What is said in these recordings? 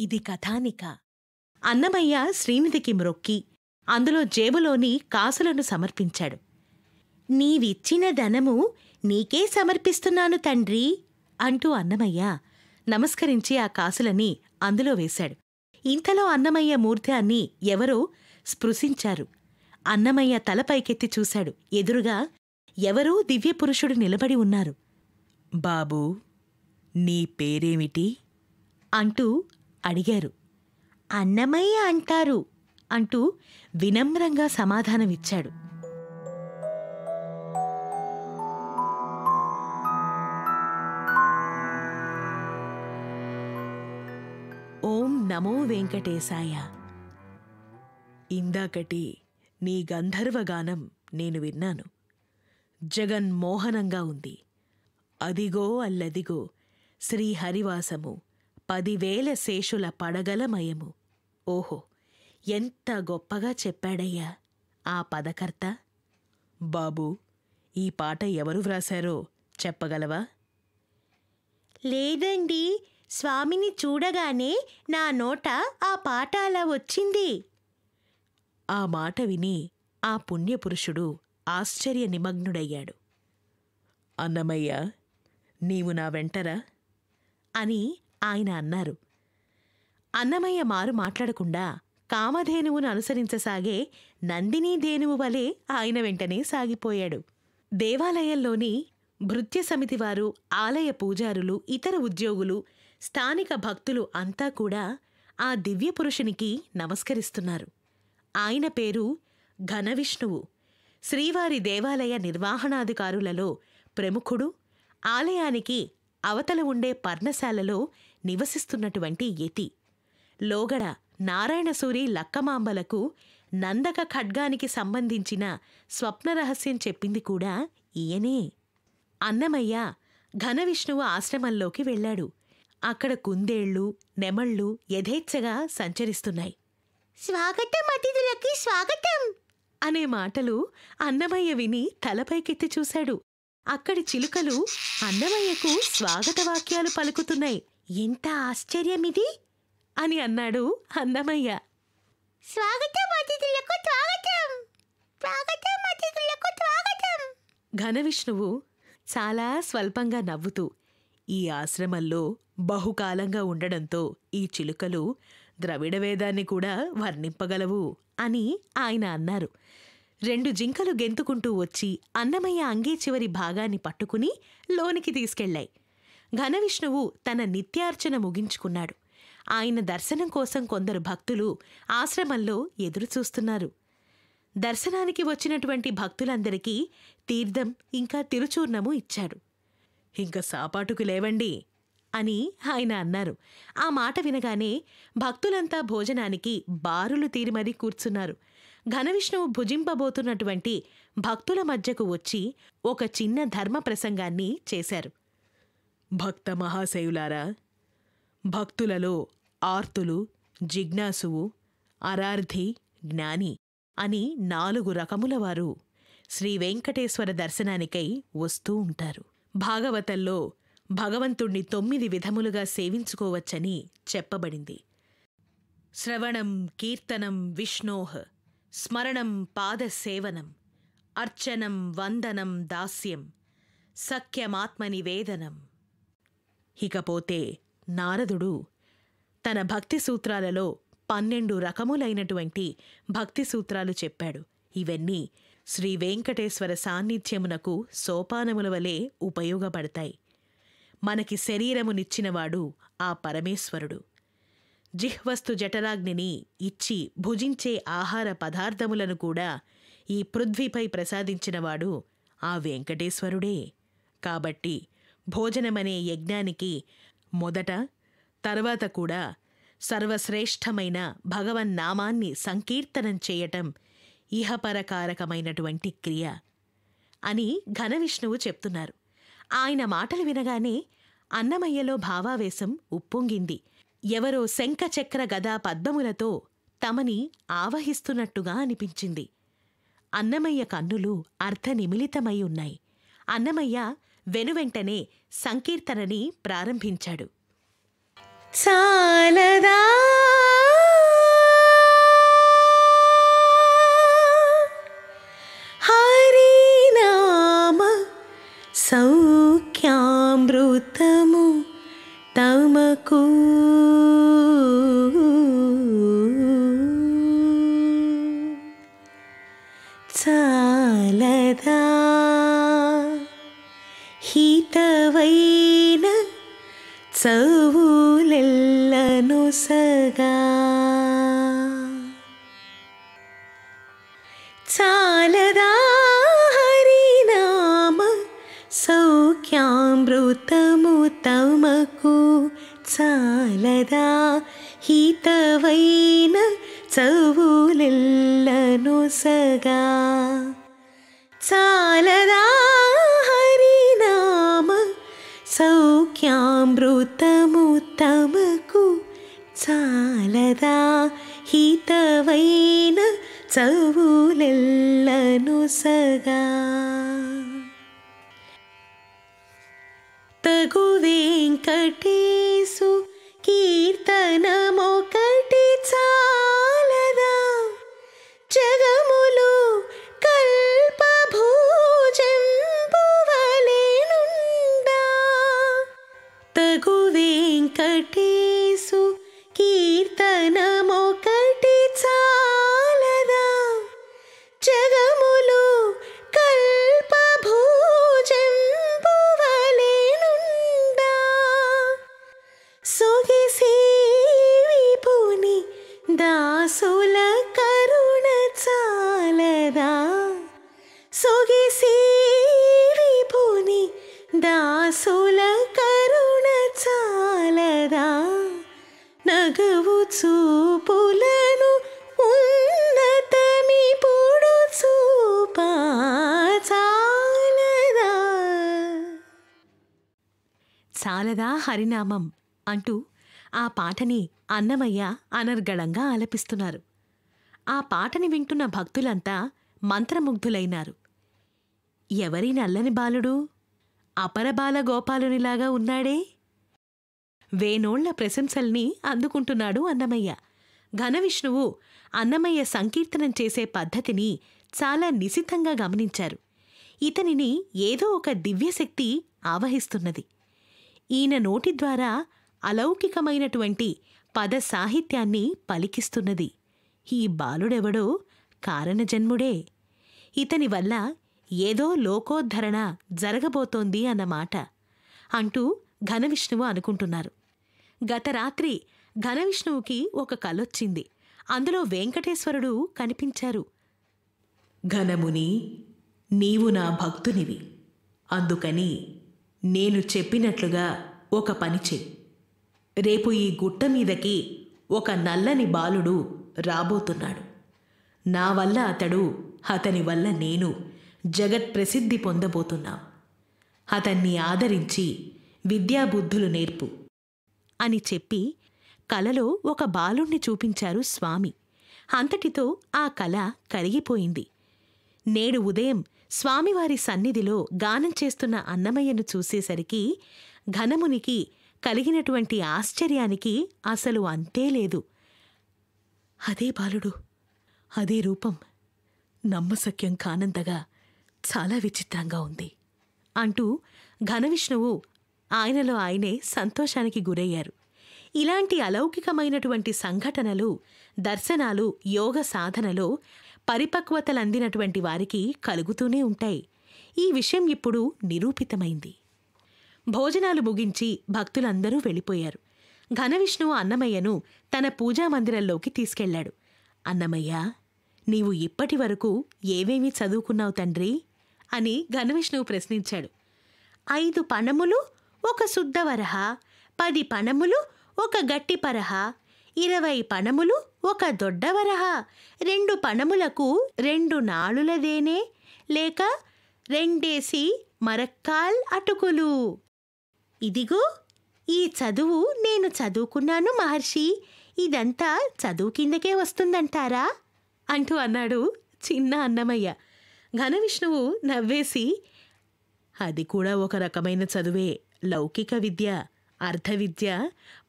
ఇది కథానిక. అన్నమయ్య శ్రీనిధికి మ్రొక్కి అందులో జేబులోని కాసులను సమర్పించాడు. నీవిచ్చిన ధనము నీకే సమర్పిస్తున్నాను తండ్రీ అంటూ అన్నమయ్య నమస్కరించి ఆ కాసులని అందులో వేశాడు. ఇంతలో అన్నమయ్య మూర్ధాన్ని ఎవరో స్పృశించారు. అన్నమయ్య తలపైకెత్తి చూశాడు. ఎదురుగా ఎవరో దివ్యపురుషుడు నిలబడి ఉన్నారు. బాబూ, నీ పేరేమిటి అంటూ అడిగారు. అన్నమయ్య అంటారు అంటూ వినమ్రంగా సమాధానమిచ్చాడు. ఓం నమో వెంకటేశాయ. ఇందాకటి నీ గంధర్వగానం నేను విన్నాను. జగన్మోహనంగా ఉంది. అదిగో అల్లదిగో శ్రీహరివాసము 10,000 శేషుల పడగలమయము. ఓహో, ఎంత గొప్పగా చెప్పాడయ్యా ఆ పదకర్త. బాబూ, ఈ పాట ఎవరు వ్రాశారో చెప్పగలవా? లేదండి, స్వామిని చూడగానే నా నోట ఆ పాట అలా వచ్చింది. ఆ మాట విని ఆ పుణ్యపురుషుడు ఆశ్చర్య నిమగ్నుడయ్యాడు. అన్నమయ్య, నీవు నా వెంటరా అని ఆయన అన్నారు. అన్నమయ్య మారు మాట్లాడకుండా కామధేనువును అనుసరించసాగే నందినీధేనువు వలె ఆయన వెంటనే సాగిపోయాడు. దేవాలయంలోని భృత్య సమితివారు, ఆలయ పూజారులు, ఇతర ఉద్యోగులు, స్థానిక భక్తులు అంతా కూడా ఆ దివ్యపురుషునికి నమస్కరిస్తున్నారు. ఆయన పేరు ఘనవిష్ణువు. శ్రీవారి దేవాలయ నిర్వహణాధికారులలో ప్రముఖుడు. ఆలయానికి అవతల ఉండే పర్ణశాలలో నివసిస్తున్నటువంటి యతి. లోగడ నారాయణసూరి లక్కమాంబలకు నందక ఖడ్గానికి సంబంధించిన స్వప్నరహస్యం చెప్పింది కూడా ఈయనే. అన్నమయ్య ఘనవిష్ణువు ఆశ్రమంలోకి వెళ్ళాడు. అక్కడ కుందేళ్లు, నెమళ్ళు యథేచ్ఛగా సంచరిస్తున్నాయి. స్వాగతం అతిథులకి స్వాగతం అనే మాటలు అన్నమయ్య విని తలపైకెత్తి చూశాడు. అక్కడి చిలుకలు అన్నమయ్యకు స్వాగతవాక్యాలు పలుకుతున్నాయి. ఎంత ఆశ్చర్యమిది అని అన్నాడు అన్నమయ్య. స్వాగతం అతిథులకు స్వాగతం, స్వాగతం అతిథులకు స్వాగతం. ఘనవిష్ణువు చాలా స్వల్పంగా నవ్వుతూ, ఈ ఆశ్రమంలో బహుకాలంగా ఉండడంతో ఈ చిలుకలు ద్రవిడ వేదాన్ని కూడా వర్ణింపగలవు అని ఆయన అన్నారు. 2 జింకలు గెంతుకుంటూ వచ్చి అన్నమయ్య అంగీ చివరి భాగాన్ని పట్టుకుని లోనికి తీసుకెళ్లాయి. ఘనవిష్ణువు తన నిత్యార్చన ముగించుకున్నాడు. ఆయన దర్శనం కోసం కొందరు భక్తులు ఆశ్రమంలో ఎదురుచూస్తున్నారు. దర్శనానికి వచ్చినటువంటి భక్తులందరికీ తీర్థం ఇంకా తిరుచూర్ణము ఇచ్చాడు. ఇంక సాపాటుకు లేవండి అని ఆయన అన్నారు. ఆ మాట వినగానే భక్తులంతా భోజనానికి బారులు తీరి మరీ కూర్చున్నారు. ఘనవిష్ణువు భుజింపబోతున్నటువంటి భక్తుల మధ్యకు వచ్చి ఒక చిన్న ధర్మ ప్రసంగాన్ని చేశారు. భక్త మహాశయులారా, భక్తులలో ఆర్తులు, జిజ్ఞాసువు, అరార్థి, జ్ఞాని అని 4 రకముల వారు శ్రీ వెంకటేశ్వర దర్శనానికై వస్తూ ఉంటారు. భాగవతంలో భగవంతుణ్ణి 9 విధములుగా సేవించుకోవచ్చని చెప్పబడింది. శ్రవణం కీర్తనం విష్ణోః, స్మరణం పాదసేవనం, అర్చనం వందనం దాస్యం, సఖ్యమాత్మనివేదనం. ఇకపోతే నారదుడు తన భక్తి సూత్రాలలో 12 రకములైనటువంటి భక్తి సూత్రాలు చెప్పాడు. ఇవన్నీ శ్రీ వెంకటేశ్వర సాన్నిధ్యమునకు సోపానముల వలె ఉపయోగపడతాయి. మనకి శరీరమునిచ్చినవాడు ఆ పరమేశ్వరుడు. జిహ్వస్తు జఠరాగ్నిని ఇచ్చి భుజించే ఆహార పదార్థములను కూడా ఈ పృథ్వీపై ప్రసాదించినవాడు ఆ వెంకటేశ్వరుడే. కాబట్టి భోజనమనే యజ్ఞానికి మొదట, తర్వాత కూడా సర్వశ్రేష్టమైన భగవన్నామాన్ని సంకీర్తనం చేయటం ఇహపరకారకమైనటువంటి క్రియ అని ఘనవిష్ణువు చెప్తున్నారు. ఆయన మాటలు వినగానే అన్నమయ్యలో భావావేశం ఉప్పొంగింది. ఎవరో శంఖచక్ర గదా పద్మములతో తమని ఆవహిస్తున్నట్టుగా అనిపించింది. అన్నమయ్య కన్నులు అర్ధనిమిలితమై ఉన్నాయి. అన్నమయ్య వెనువెంటనే సంకీర్తనని ప్రారంభించాడు. చాలదా హరినామ సౌఖ్యామృతము తమకు చాలదా హితవైన చవులెల్లను సగా చాలదా హరినామ సౌఖ్యామృతము తమకు చాలదా హితవైన చవులెల్లను సగా చాలదా హరినామ సౌఖ్యామృతము తమకు చాలదా హితవైన చవులెల్లను సగా తగు వెంకటేశు కీర్తనమొకటి చాలదా జగములు కల్పభూజంబువలెనుండా తగు వెంకటేశు కీర్తనమొకటి చాలదా జగములు కల్పభూజంబువలెనుండా సొగసి విపుని దాసుల కరుణ చాలదా సొగసి విపుని దాసుల కరుణ చాలదా నగవు చూపులను ఉన్నతమిపుడు చూపా చాలదా చాలదా హరినామం అంటూ ఆ పాటని అన్నమయ్య అనర్గళంగా ఆలపిస్తున్నారు. ఆ పాటని వింటున్న భక్తులంతా మంత్రముగ్ధులైనారు. ఎవరి నల్లని బాలుడు అపరబాల గోపాలునిలాగా ఉన్నాడే? వేనోళ్ల ప్రశంసల్ని అందుకుంటున్నాడు అన్నమయ్య. ఘనవిష్ణువు అన్నమయ్య సంకీర్తనం చేసే పద్ధతిని చాలా నిశితంగా గమనించారు. ఇతనిని ఏదో ఒక దివ్యశక్తి ఆవహిస్తున్నది. ఈయన నోటి ద్వారా అలౌకికమైనటువంటి పద సాహిత్యాన్ని పలికిస్తున్నది. ఈ బాలుడెవడో కారణజన్ముడే. ఇతని వల్ల ఏదో లోకోద్ధరణ జరగబోతోంది అన్నమాట అంటూ ఘనవిష్ణువు అనుకుంటున్నారు. గత రాత్రి ఘనవిష్ణువుకి ఒక కలొచ్చింది. అందులో వెంకటేశ్వరుడు కనిపించారు. ఘనముని, నీవు నా భక్తునివి. అందుకని నేను చెప్పినట్లుగా ఒక పని చెయ్యి. రేపు ఈ గుట్ట మీదకి ఒక నల్లని బాలుడు రాబోతున్నాడు. నా వల్ల అతడు, అతని వల్ల నేను జగత్ప్రసిద్ధి పొందబోతున్నాం. అతన్ని ఆదరించి విద్యాబుద్ధులు నేర్పు అని చెప్పి కలలో ఒక బాలుణ్ణి చూపించారు స్వామి. అంతటితో ఆ కల కరిగిపోయింది. నేడు ఉదయం స్వామివారి సన్నిధిలో గానం చేస్తున్న అన్నమయ్యను చూసేసరికి ఘనమునికి కలిగినటువంటి ఆశ్చర్యానికి అసలు అంతే లేదు. అదే బాలుడు, అదే రూపం, నమ్మశక్యం కానంతగా చాలా విచిత్రంగా ఉంది అంటూ ఘనవిష్ణువు ఆయనలో ఆయనే సంతోషానికి గురయ్యారు. ఇలాంటి అలౌకికమైనటువంటి సంఘటనలు, దర్శనాలు యోగ సాధనలో పరిపక్వతలందినటువంటి వారికి కలుగుతూనే ఉంటాయి. ఈ విషయం ఇప్పుడు నిరూపితమైంది. భోజనాలు ముగించి భక్తులందరూ వెళ్ళిపోయారు. ఘనవిష్ణువు అన్నమయ్యను తన పూజామందిరంలోకి తీసుకెళ్లాడు. అన్నమయ్య, నీవు ఇప్పటి వరకు ఏవేమీ చదువుకున్నావు తండ్రి అని ఘనవిష్ణువు ప్రశ్నించాడు. 5 పణములు ఒక శుద్ధవరహ, 10 పణములు ఒక గట్టిపరహ, 20 పణములు ఒక దొడ్డవరహ, 2 పణములకు 2 నాళులదేనే, లేక 2 మరక్కాల్ అటుకులు. ఇదిగో ఈ చదువు నేను చదువుకున్నాను మహర్షి, ఇదంతా చదువు కిందకే వస్తుందంటారా అంటూ అన్నాడు చిన్న అన్నమయ్య. ఘనవిష్ణువు నవ్వేసి, అది కూడా ఒక రకమైన చదువే, లౌకిక విద్య అర్థవిద్య,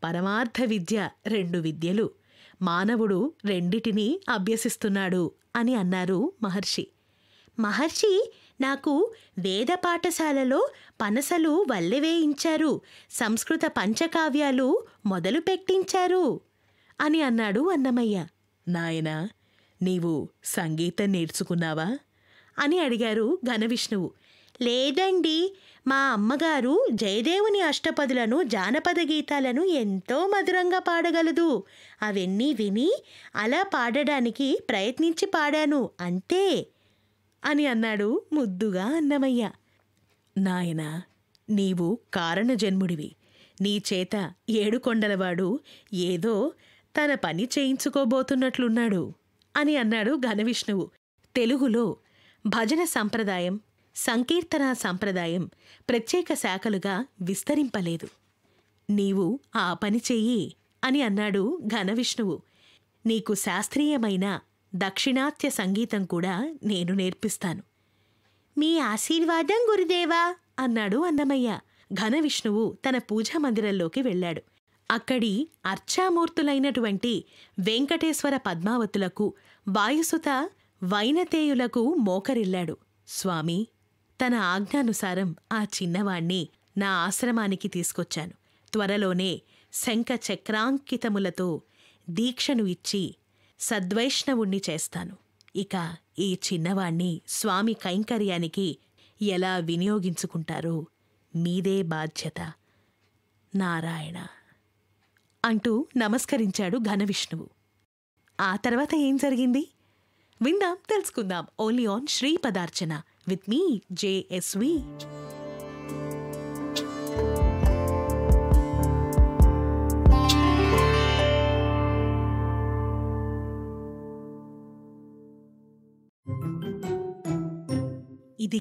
పరమార్థ విద్య 2 విద్యలు. మానవుడు రెండిటినీ అభ్యసిస్తున్నాడు అని అన్నారు మహర్షి. మహర్షి, నాకు వేద పాఠశాలలో పనసలు వల్లెవేయించారు, సంస్కృత పంచకావ్యాలు మొదలు పెట్టించారు అని అన్నాడు అన్నమయ్య. నాయనా, నీవు సంగీతం నేర్చుకున్నావా అని అడిగారు ఘనవిష్ణువు. లేదండి, మా అమ్మగారు జయదేవుని అష్టపదులను, జానపద గీతాలను ఎంతో మధురంగా పాడగలదు. అవన్నీ విని అలా పాడడానికి ప్రయత్నించి పాడాను అంతే అని అన్నాడు ముద్దుగా అన్నమయ్య. నాయనా, నీవు కారణజన్ముడివి. నీ చేత ఏడుకొండలవాడు ఏదో తన పని చేయించుకోబోతున్నట్లున్నాడు అని అన్నాడు ఘనవిష్ణువు. తెలుగులో భజన సంప్రదాయం, సంకీర్తనా సంప్రదాయం ప్రత్యేక శాఖలుగా విస్తరింపలేదు. నీవు ఆ పని చెయ్యి అని అన్నాడు ఘనవిష్ణువు. నీకు శాస్త్రీయమైన దక్షిణాత్య సంగీతం కూడా నేను నేర్పిస్తాను. మీ ఆశీర్వాదం గురుదేవా అన్నాడు అన్నమయ్య. ఘనవిష్ణువు తన పూజా మందిరంలోకి వెళ్ళాడు. అక్కడి అర్చామూర్తులైనటువంటి వెంకటేశ్వర పద్మావతులకు, వాయుసుత వైనతేయులకు మోకరిల్లాడు. స్వామి, తన ఆజ్ఞానుసారం ఆ చిన్నవాణ్ణి నా ఆశ్రమానికి తీసుకొచ్చాను. త్వరలోనే శంఖ చక్రాంకితములతో దీక్షను ఇచ్చి సద్వైష్ణవుణ్ణి చేస్తాను. ఇక ఈ చిన్నవాణ్ణి స్వామి కైంకర్యానికి ఎలా వినియోగించుకుంటారో మీదే బాధ్యత. నారాయణ అంటూ నమస్కరించాడు ఘనవిష్ణువు. ఆ తర్వాత ఏం జరిగింది విందాం, తెలుసుకుందాం. Only on Sripadarchana with me JSV. ఇది